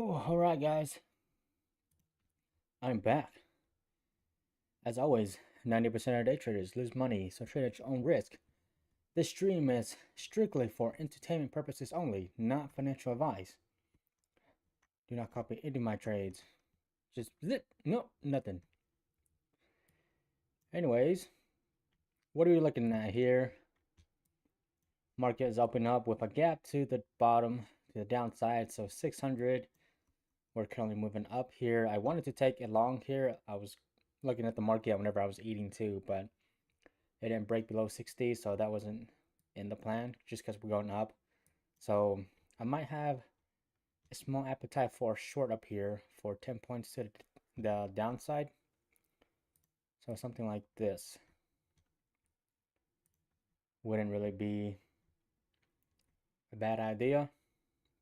Oh, all right, guys. I'm back. As always, 90% of day traders lose money, so trade at your own risk. This stream is strictly for entertainment purposes only, not financial advice. Do not copy any of my trades. Just zip. No, nothing. Anyways, what are we looking at here? Market is opening up with a gap to the bottom, to the downside. So 600. We're currently moving up here. I wanted to take it long here. I was looking at the market whenever I was eating too, but it didn't break below 60, so that wasn't in the plan just because we're going up. So I might have a small appetite for a short up here for 10 points to the downside. So something like this wouldn't really be a bad idea,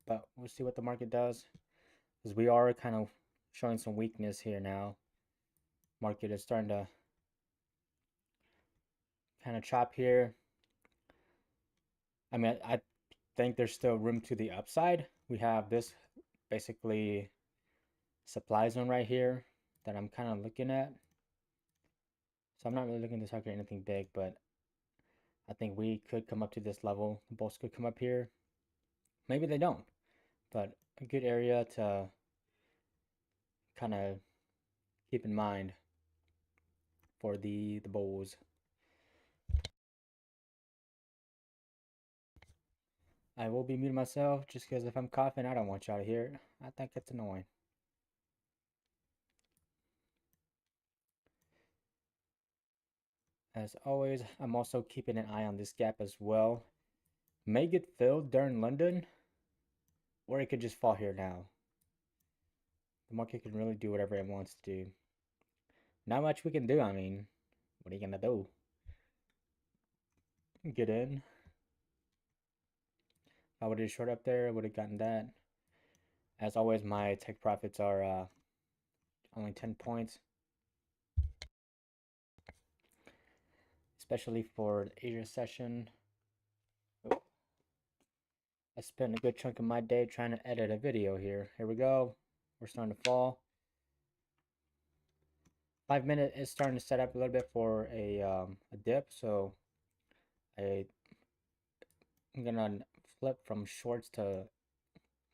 but we'll see what the market does, because we are kind of showing some weakness here now. Market is starting to kind of chop here. I mean, I think there's still room to the upside. We have this basically supply zone right here that I'm kind of looking at. So I'm not really looking to target anything big, but I think we could come up to this level. The bulls could come up here. Maybe they don't, but a good area to kind of keep in mind for the bulls. I will be muting myself just because if I'm coughing, I don't want y'all to hear it. I think it's annoying. As always, I'm also keeping an eye on this gap as well. May get filled during London, or it could just fall here now. The market can really do whatever it wants to do. Not much we can do. I mean, what are you gonna do? Get in. If I would have short up there, I would have gotten that. As always, my take profits are only 10 points. Especially for the Asia session. Oh. I spent a good chunk of my day trying to edit a video here. Here we go. We're starting to fall. 5 minute is starting to set up a little bit for a dip, so I'm gonna flip from shorts to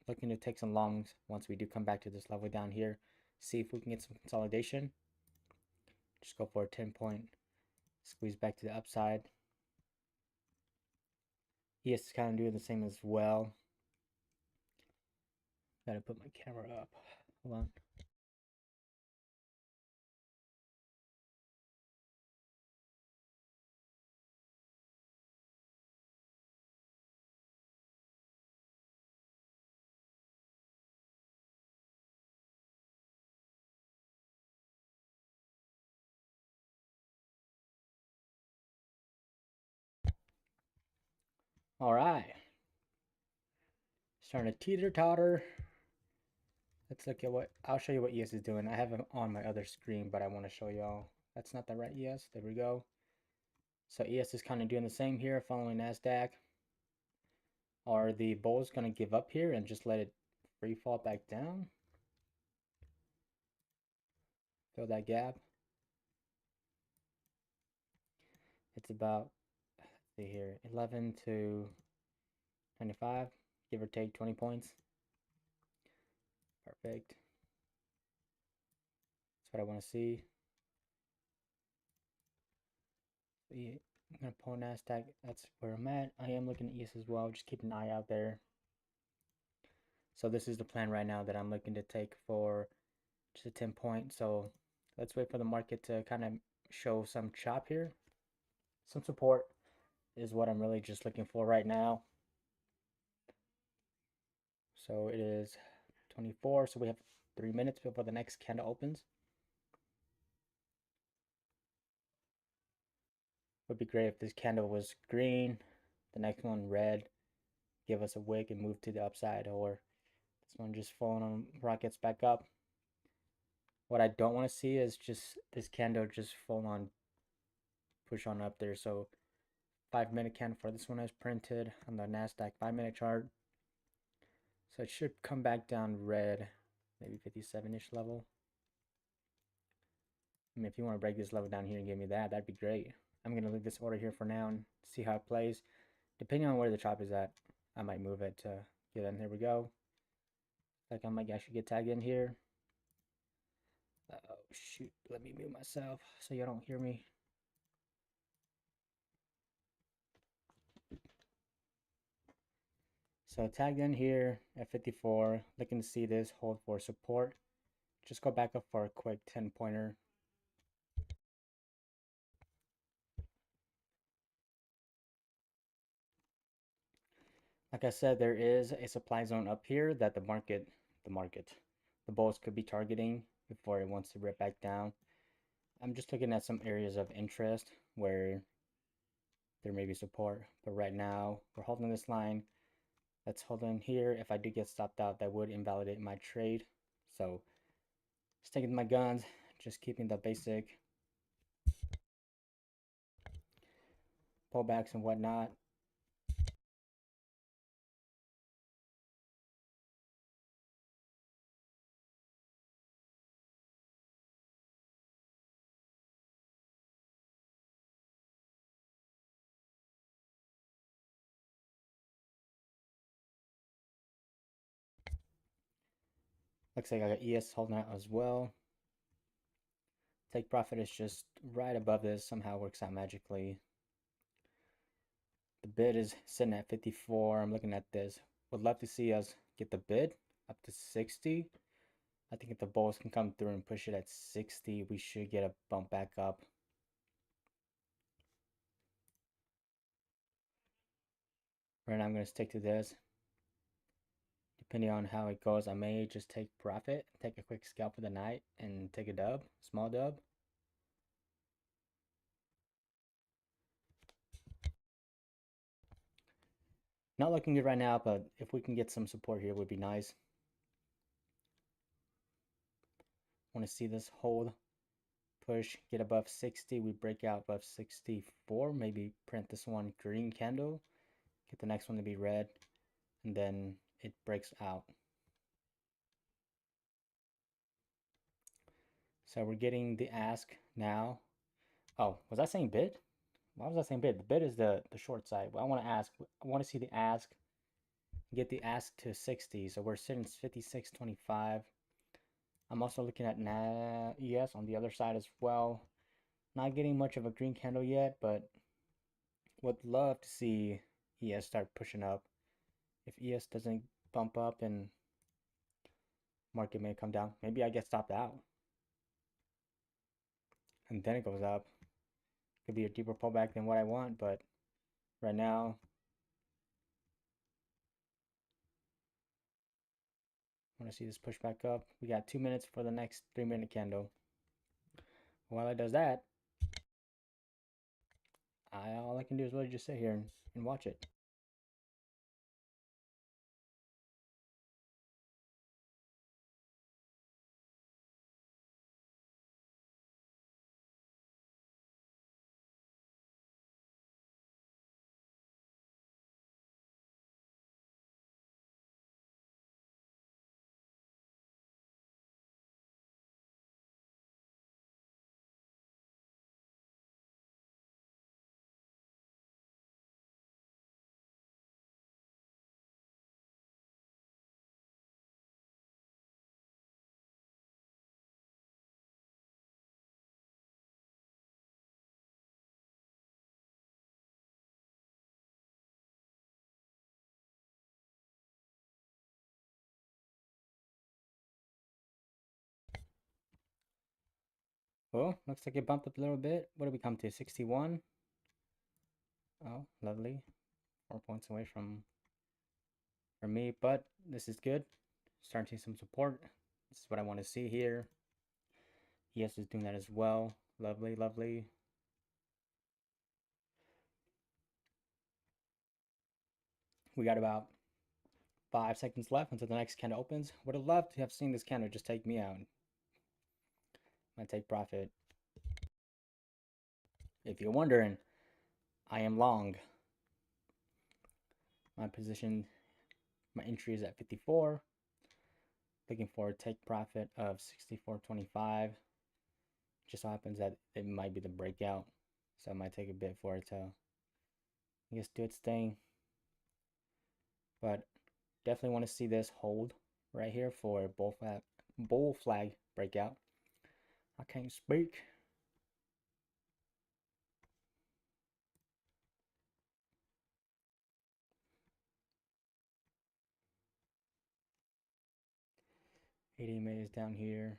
looking to take some longs once we do come back to this level down here. See if we can get some consolidation. Just go for a 10-point squeeze back to the upside. ES is kind of doing the same as well. Gotta put my camera up. Hold on. All right. Starting to teeter totter. Let's look at what, I'll show you what ES is doing. I have it on my other screen, but I want to show y'all. That's not the right ES. There we go. So ES is kind of doing the same here, following Nasdaq. Are the bulls going to give up here and just let it free fall back down? Fill that gap. It's about, let's see here, 11 to 25, give or take 20 points. Perfect. That's what I want to see. I'm going to pull Nasdaq. That's where I'm at. I am looking at ES as well. Just keep an eye out there. So this is the plan right now that I'm looking to take for just a 10 point. So let's wait for the market to kind of show some chop here. Some support is what I'm really just looking for right now. So it is 24. So we have 3 minutes before the next candle opens. Would be great if this candle was green, the next one red, give us a wick and move to the upside, or this one just falling on rockets back up. What I don't want to see is just this candle just fall on, push on up there. So 5-minute candle for this one is printed on the Nasdaq 5-minute chart. So it should come back down red maybe 57-ish level. I mean, if you want to break this level down here and give me that, that'd be great. I'm going to leave this order here for now and see how it plays. Depending on where the chop is at, I might move it to get in. There we go. Like I might actually get tagged in here. Oh, shoot. Let me mute myself so you don't hear me. So tagged in here at 54. Looking to see this hold for support. Just go back up for a quick 10-pointer. Like I said, there is a supply zone up here that the bulls could be targeting before it wants to rip back down. I'm just looking at some areas of interest where there may be support, but right now we're holding this line. Let's hold in here. If I do get stopped out, that would invalidate my trade. So sticking to my guns, just keeping the basic pullbacks and whatnot. Looks like I got ES holding out as well. Take profit is just right above this, somehow works out magically. The bid is sitting at 54. I'm looking at this. Would love to see us get the bid up to 60. I think if the bulls can come through and push it at 60, we should get a bump back up. Right now I'm going to stick to this. Depending on how it goes, I may just take profit, take a quick scalp for the night, and take a dub, small dub. Not looking good right now, but if we can get some support here, it would be nice. Want to see this hold, push, get above 60. We break out above 64. Maybe print this one green candle, get the next one to be red, and then it breaks out. So we're getting the ask now. Oh, was I saying bid? Why was I saying bid? The bid is the short side. Well, I want to ask. I want to see the ask. Get the ask to 60. So we're sitting 56.25. I'm also looking at ES on the other side as well. Not getting much of a green candle yet, but would love to see ES start pushing up. If ES doesn't bump up, and market may come down. Maybe I get stopped out. And then it goes up. Could be a deeper pullback than what I want, but right now, I want to see this push back up. We got 2 minutes for the next 3-minute candle. While it does that, all I can do is really just sit here and watch it. Well, looks like it bumped up a little bit. What did we come to? 61? Oh, lovely. 4 points away from me, but this is good. Starting to see some support. This is what I want to see here. ES is doing that as well. Lovely, lovely. We got about 5 seconds left until the next candle opens. Would have loved to have seen this candle just take me out. Might take profit. If you're wondering, I am long. My position, my entry is at 54. Looking for a take profit of 64.25. Just so happens that it might be the breakout, so it might take a bit for it to, I guess, do its thing. But definitely want to see this hold right here for bull flag breakout. I can't speak. EMA is down here.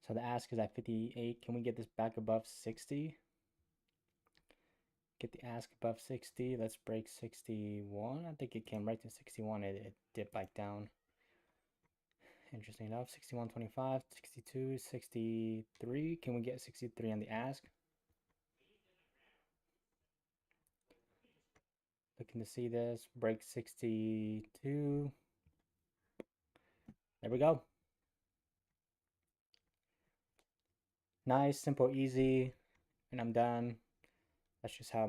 So the ask is at 58. Can we get this back above 60? Get the ask above 60. Let's break 61. I think it came right to 61. It dipped back down. Interesting enough. 61.25, 62, 63. Can we get 63 on the ask? Looking to see this. Break 62. There we go. Nice, simple, easy, and I'm done. That's just how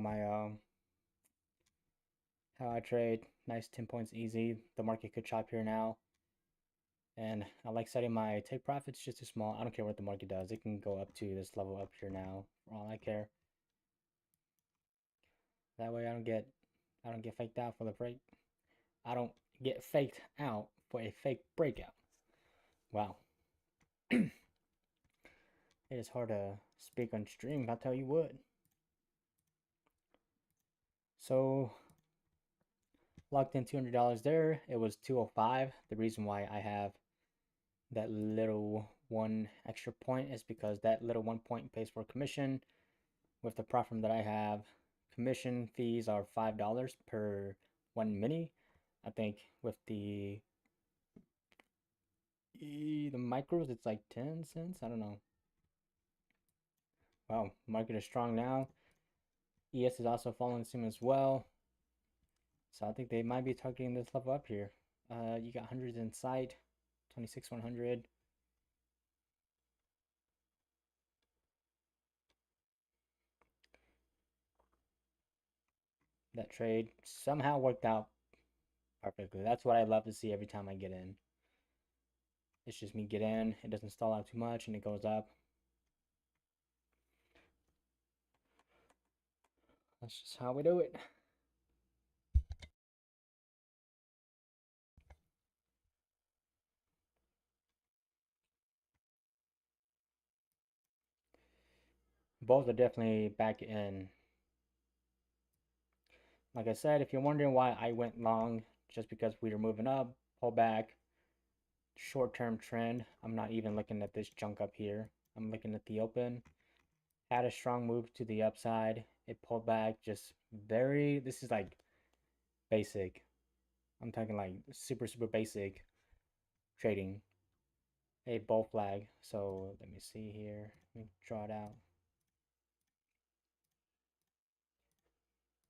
how I trade. Nice 10 points, easy. The market could chop here now, and I like setting my take profits just too small. I don't care what the market does. It can go up to this level up here now, for all I care. That way I don't get faked out for the break. I don't get faked out for a fake breakout. Wow. It is hard to speak on stream, I'll tell you what. So locked in $200 there. It was 205. The reason why I have that little one extra point is because that little 1 point pays for commission. With the platform that I have, commission fees are $5 per 1 mini. I think with the micros, it's like 10 cents. I don't know. Wow, market is strong now. ES is also following suit as well. So I think they might be targeting this level up here. You got hundreds in sight, 26,100. That trade somehow worked out perfectly. That's what I love to see every time I get in. It's just me get in, it doesn't stall out too much, and it goes up. That's just how we do it. Both are definitely back in. Like I said, if you're wondering why I went long, just because we were moving up, pull back, short-term trend. I'm not even looking at this junk up here. I'm looking at the open. Had a strong move to the upside. It pulled back, just this is like basic. I'm talking like super, super basic trading. A bull flag. So let me see here. Let me draw it out.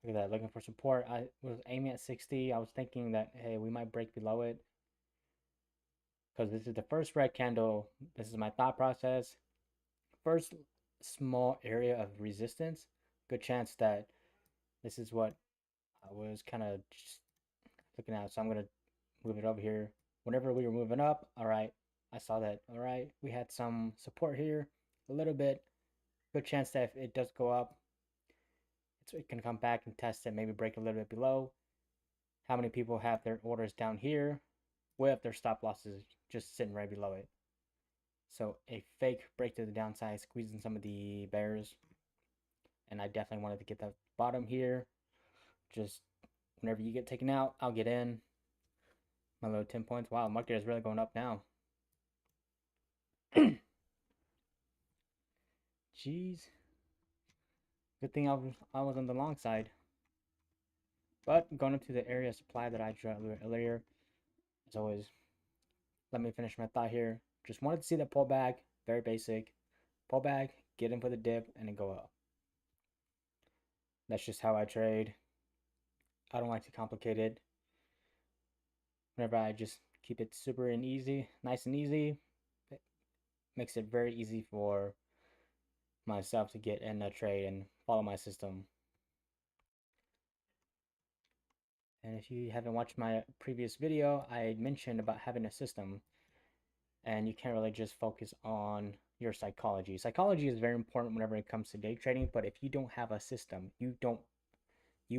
Look at that, looking for support. I was aiming at 60. I was thinking that, hey, we might break below it. Because this is the first red candle. This is my thought process. First small area of resistance. Good chance that this is what I was kind of just looking at. So I'm going to move it over here. Whenever we were moving up, all right, I saw that, all right, we had some support here, a little bit. Good chance that if it does go up, it can come back and test it, maybe break a little bit below. How many people have their orders down here with their stop losses just sitting right below it? So a fake break to the downside, squeezing some of the bears. And I definitely wanted to get that bottom here. Just whenever you get taken out, I'll get in. My little 10 points. Wow, the market is really going up now. Jeez. Good thing I was on the long side. But going up to the area of supply that I drew earlier, as always, let me finish my thought here. Just wanted to see that pullback. Very basic. Pullback, get in for the dip, and then go up. That's just how I trade. I don't like to complicate it. Whenever I just keep it super and easy, nice and easy, it makes it very easy for myself to get in a trade and follow my system. And if you haven't watched my previous video, I mentioned about having a system, and you can't really just focus on your psychology. Psychology is very important whenever it comes to day trading, but if you don't have a system, you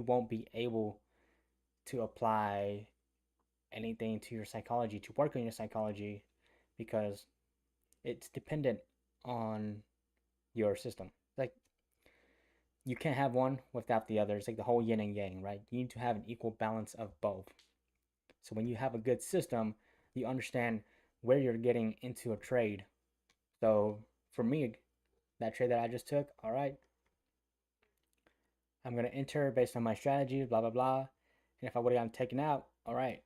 won't be able to apply anything to your psychology, to work on your psychology, because it's dependent on your system. Like, you can't have one without the other. It's like the whole yin and yang, right? You need to have an equal balance of both. So when you have a good system, you understand where you're getting into a trade. So for me, that trade that I just took, all right, I'm going to enter based on my strategy, blah, blah, blah. And if I would have gotten taken out, all right,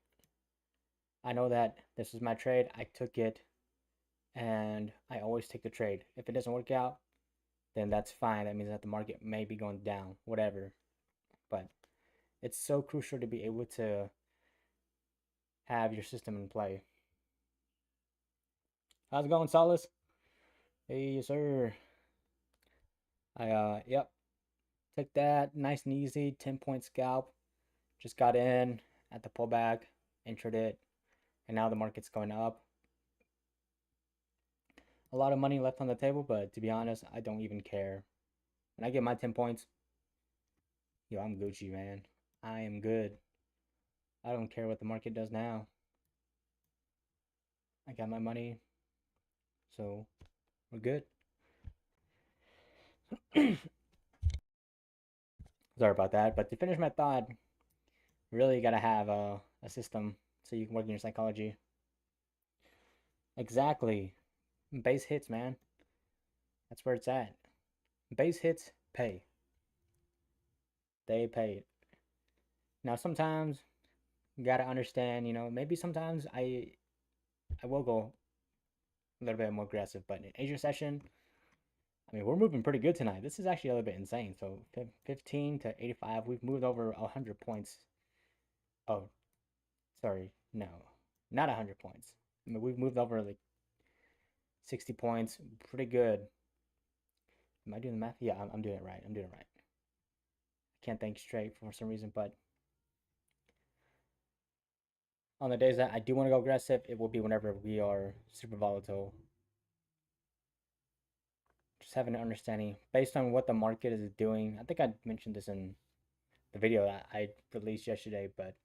I know that this is my trade. I took it, and I always take the trade. If it doesn't work out, then that's fine. That means that the market may be going down, whatever. But it's so crucial to be able to have your system in play. How's it going, Solace? Hey, yes, sir. Yep, took that nice and easy 10-point scalp. Just got in at the pullback, entered it, and now the market's going up. A lot of money left on the table, but to be honest, I don't even care. When I get my 10 points, yo, I'm Gucci, man. I am good. I don't care what the market does now. I got my money, so we're good. Sorry about that, but to finish my thought, really gotta have a system so you can work in your psychology. Exactly. Base hits, man. That's where it's at. Base hits pay. They pay. Now sometimes you gotta understand, maybe sometimes I will go a little bit more aggressive, but in Asia session, I mean, we're moving pretty good tonight. This is actually a little bit insane. So 15 to 85, we've moved over 100 points. Oh, sorry, no, not 100 points. I mean, we've moved over like 60 points. Pretty good. Am I doing the math? Yeah, I'm doing it right. I'm doing it right. I can't think straight for some reason, but on the days that I do want to go aggressive, it will be whenever we are super volatile. Just having an understanding based on what the market is doing. I think I mentioned this in the video that I released yesterday, but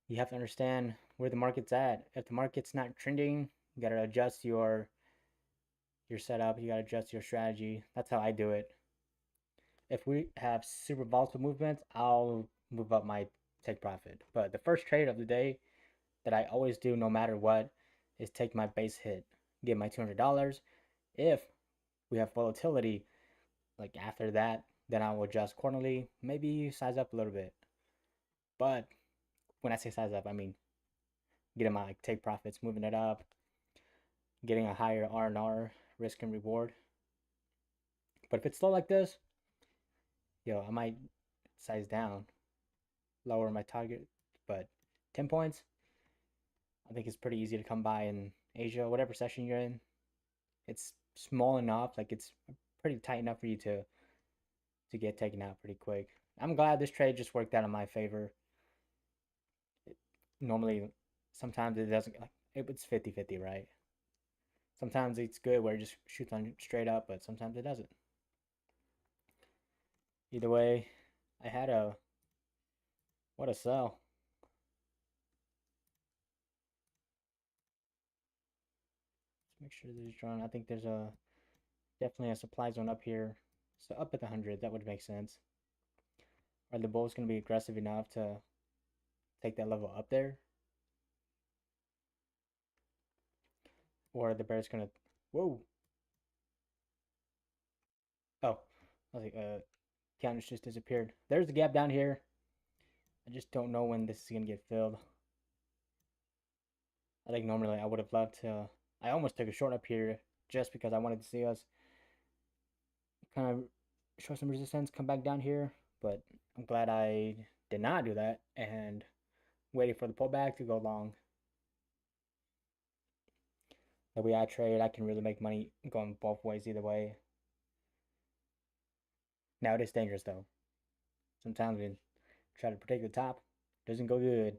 you have to understand where the market's at. If the market's not trending, you gotta adjust your setup. You gotta adjust your strategy. That's how I do it. If we have super volatile movements, I'll move up my take profit. But the first trade of the day that I always do, no matter what, is take my base hit, get my $200. If we have volatility, like after that, then I will adjust quarterly, maybe size up a little bit. But when I say size up, I mean getting my take profits, moving it up, getting a higher R&R, risk and reward. But if it's slow like this, I might size down, lower my target. But 10 points, I think it's pretty easy to come by in Asia, whatever session you're in. It's small enough, like it's pretty tight enough for you to get taken out pretty quick. I'm glad this trade just worked out in my favor. Normally, sometimes it doesn't, like, it's 50-50, right? Sometimes it's good where it just shoots on straight up, but sometimes it doesn't. Either way, I had what a sell. Let's make sure this is drawn. I think there's definitely a supply zone up here. So up at the 100, that would make sense. Are the bulls going to be aggressive enough to take that level up there? Or are the bears going to... Whoa! Oh, I was like, counters just disappeared. There's the gap down here. I just don't know when this is going to get filled. I think normally I would have loved to... I almost took a short up here just because I wanted to see us kind of show some resistance, come back down here. But I'm glad I did not do that and waited for the pullback to go long. The way I trade, I can really make money going both ways either way. Now it is dangerous though. Sometimes we try to protect the top, Doesn't go good.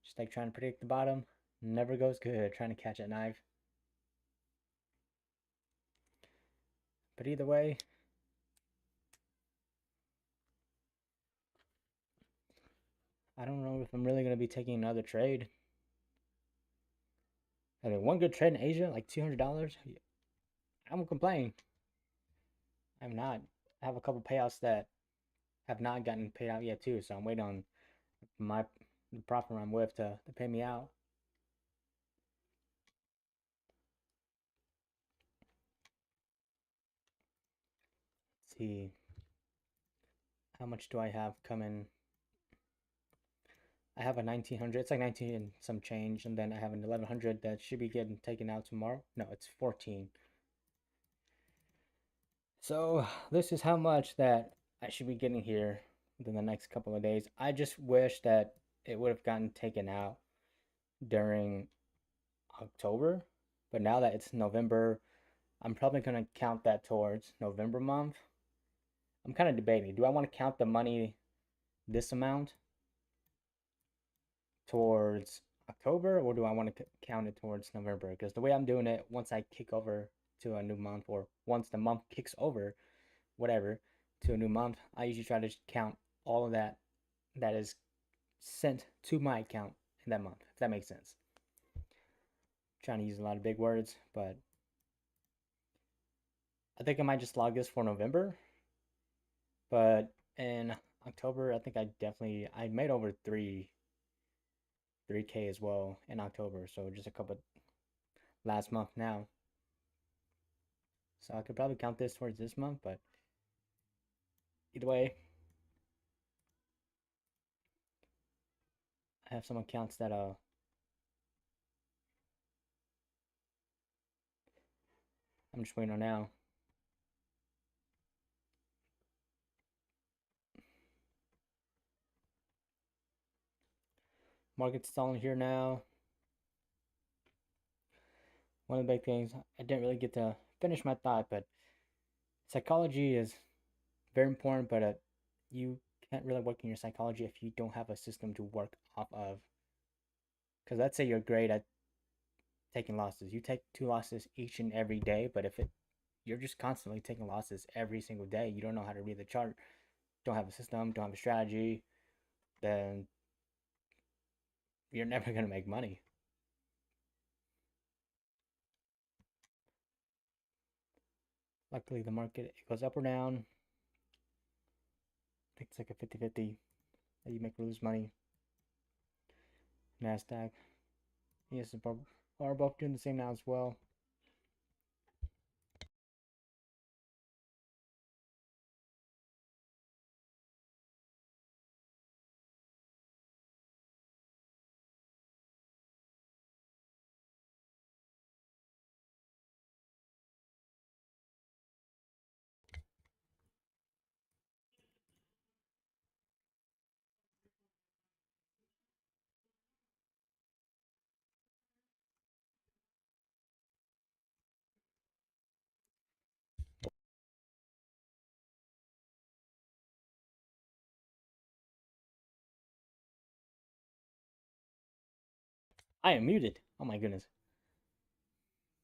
Just like trying to predict the bottom, never goes good. Trying to catch that knife. But either way, I don't know if I'm really going to be taking another trade. I mean, one good trade in Asia, like $200, I won't complain. I'm not. I have a couple payouts that have not gotten paid out yet too, so I'm waiting on the profit I'm with to pay me out. Let's see. How much do I have coming? I have a 1900. It's like 19 and some change, and then I have an 1100 that should be getting taken out tomorrow. No, it's 14. So this is how much that I should be getting here within the next couple of days. I just wish that it would have gotten taken out during October, but now that it's November, I'm probably going to count that towards November month. I'm kind of debating. Do I want to count the money, this amount, towards October, or do I want to count it towards November? Because the way I'm doing it, once I kick over to a new month, or once the month kicks over, whatever, to a new month, I usually try to count all of that is sent to my account in that month, if that makes sense. I'm trying to use a lot of big words, but I think I might just log this for November. But in October, I think I made over 3K as well in October, so just a couple last month now. So I could probably count this towards this month, but either way, I have some accounts that I'm just waiting on now. Market's stalling here now. One of the big things, I didn't really get to finish my thought, but psychology is very important, but you can't really work in your psychology if you don't have a system to work off of. Because let's say you're great at taking losses. You take 2 losses each and every day, but if you're just constantly taking losses every single day, you don't know how to read the chart, don't have a system, don't have a strategy, then you're never going to make money. Luckily, the market, it goes up or down. I think it's like a 50-50 that you make or lose money. Nasdaq, yes, are both doing the same now as well. I am muted. Oh my goodness.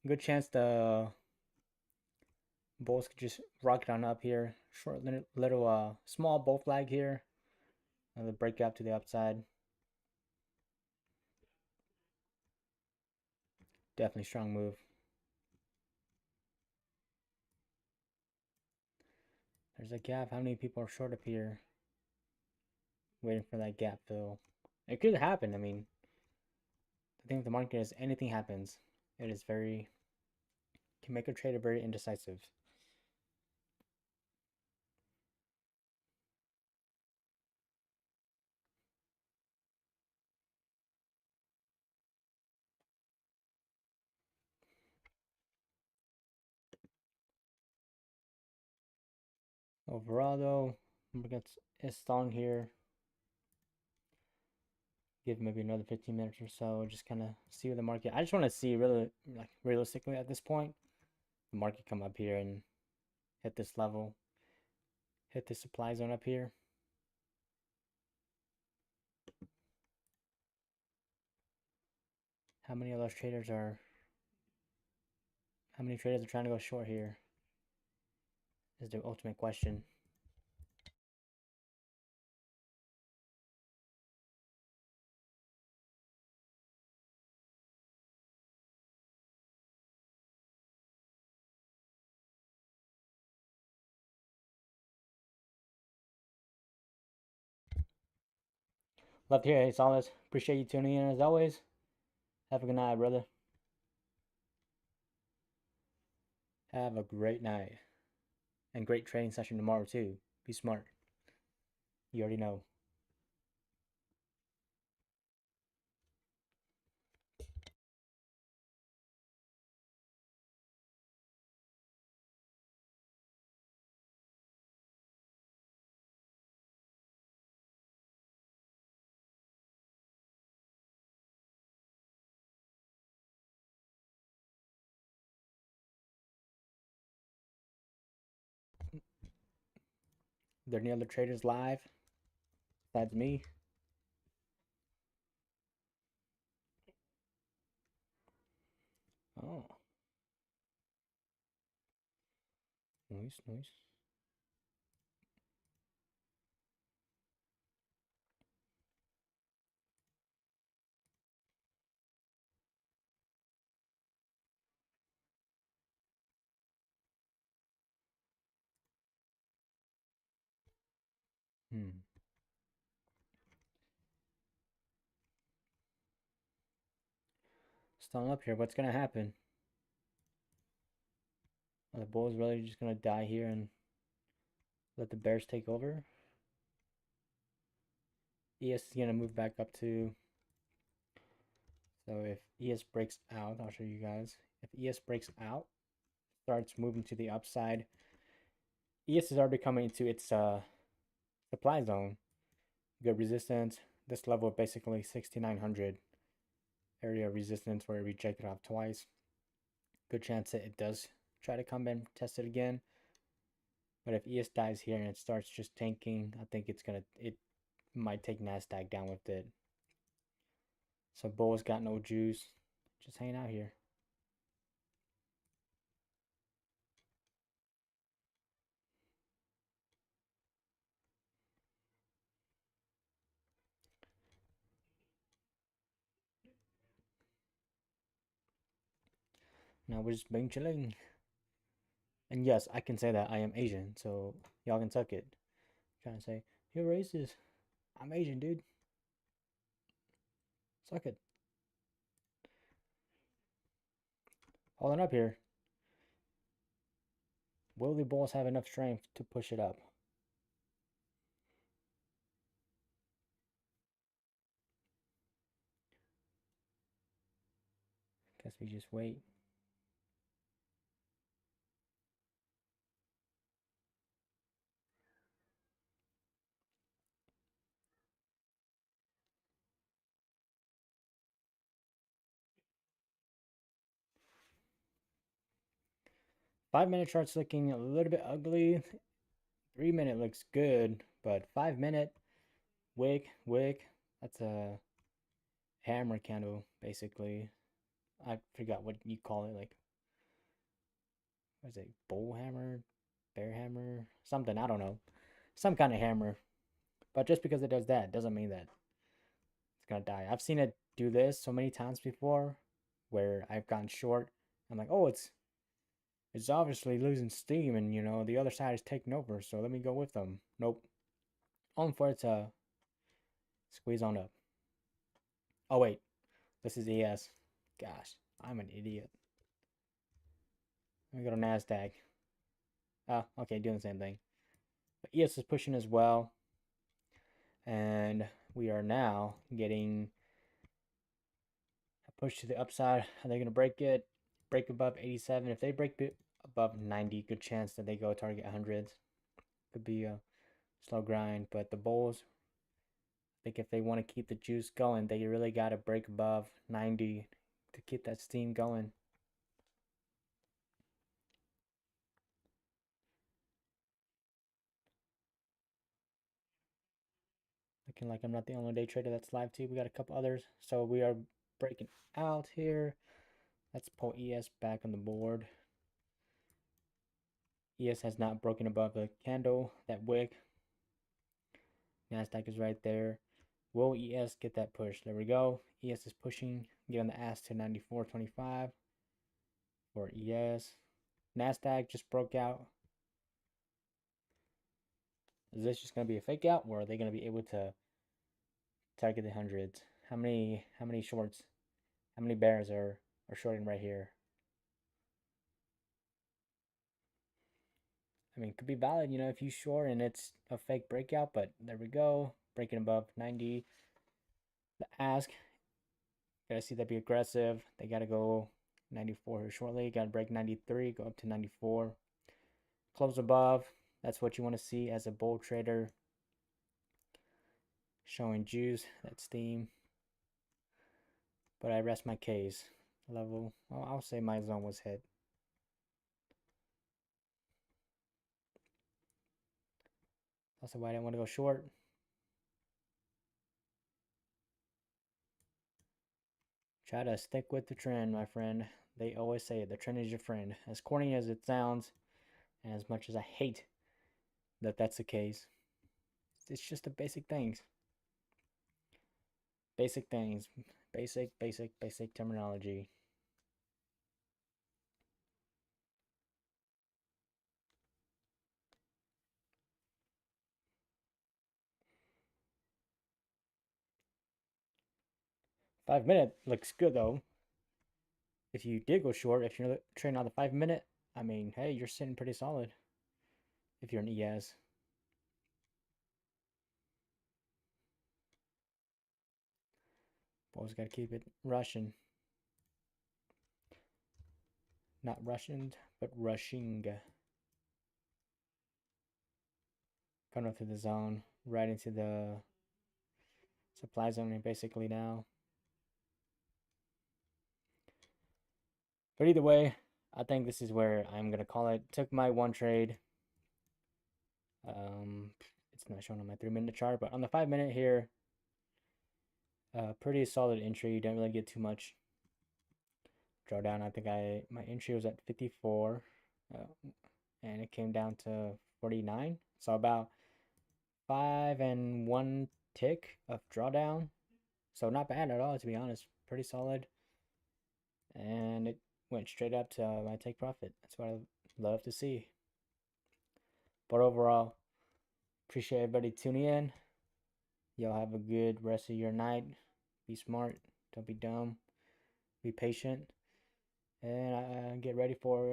Good chance the bulls could just rocket on up here. Short little small bull flag here. Another breakout to the upside. Definitely strong move. There's a gap. How many people are short up here? Waiting for that gap fill. It could happen. I mean, the thing with the market is anything happens. It is can make a trader very indecisive. Overall, though, market's stalling here. Give maybe another 15 minutes or so, just kind of see where the market. I just want to see really, like, realistically at this point, the market come up here and hit this level, hit the supply zone up here. How many of those traders are... How many traders are trying to go short here? Is the ultimate question. Love to hear it, Solace. Appreciate you tuning in as always. Have a good night, brother. Have a great night. And great training session tomorrow, too. Be smart. You already know. Are there any other traders live besides me? Oh. Nice, nice. Still up here. What's going to happen? Are the Bulls really just going to die here and let the Bears take over? ES is going to move back up to... So if ES breaks out, I'll show you guys. If ES breaks out, starts moving to the upside, ES is already coming into its supply zone. Good resistance. This level basically 6900 area resistance where it rejected off twice. Good chance that it does try to come and test it again. But if ES dies here and it starts just tanking, I think it might take Nasdaq down with it. So Bull's got no juice. Just hanging out here. Now we're just being chilling. And yes, I can say that I am Asian, so y'all can suck it. I'm trying to say, you're racist. I'm Asian, dude. Suck it. Holding up here. Will the Bulls have enough strength to push it up? Guess we just wait. Five-minute chart's looking a little bit ugly. 3-minute looks good, but 5-minute wick. That's a hammer candle, basically. I forgot what you call it. Like, what is it? Bull hammer, bear hammer, something. I don't know. Some kind of hammer. But just because it does that doesn't mean that it's gonna die. I've seen it do this so many times before, where I've gotten short. I'm like, oh, it's obviously losing steam, and the other side is taking over. So let me go with them. Nope. Only for it to squeeze on up. Oh wait, this is ES. Gosh, I'm an idiot. Let me go to Nasdaq. Oh, okay, doing the same thing. But ES is pushing as well, and we are now getting a push to the upside. Are they gonna break it? Break above 87. If they break above 90, good chance that they go target hundreds. Could be a slow grind, but the Bulls, I think if they want to keep the juice going, they really got to break above 90 to keep that steam going. Looking like I'm not the only day trader that's live too. We got a couple others. So we are breaking out here. Let's pull ES back on the board. ES has not broken above the candle, that wick. Nasdaq is right there. Will ES get that push? There we go. ES is pushing. Get on the ass to 94.25 for ES. Nasdaq just broke out. Is this just going to be a fake out, or are they going to be able to target the hundreds? How many shorts? How many bears are shorting right here? I mean, it could be valid, you know, if you short and it's a fake breakout, but there we go. Breaking above 90. The ask, gotta see that be aggressive. They gotta go 94 here shortly. Gotta break 93, go up to 94. Close above. That's what you want to see as a bull trader. Showing juice, that steam. But I rest my case. Level, well, I'll say my zone was hit. Also why I didn't want to go short. Try to stick with the trend, my friend. They always say the trend is your friend. As corny as it sounds, and as much as I hate that that's the case, it's just the basic things. Basic things. Basic terminology. Five-minute looks good though. If you did go short, if you're trading on the 5-minute, I mean, hey, you're sitting pretty solid. If you're an ES. Always got to keep it rushing. Not Russian, but rushing. Coming up to the zone, right into the supply zone basically now. But either way, I think this is where I'm going to call it. Took my one trade. It's not shown on my 3-minute chart, but on the 5-minute here, pretty solid entry. Didn't really get too much drawdown. I think my entry was at 54, and it came down to 49. So about 5 and 1 tick of drawdown. So not bad at all, to be honest. Pretty solid. And it went straight up to my take profit. That's what I love to see. But overall, appreciate everybody tuning in. Y'all have a good rest of your night. Be smart. Don't be dumb. Be patient. And get ready for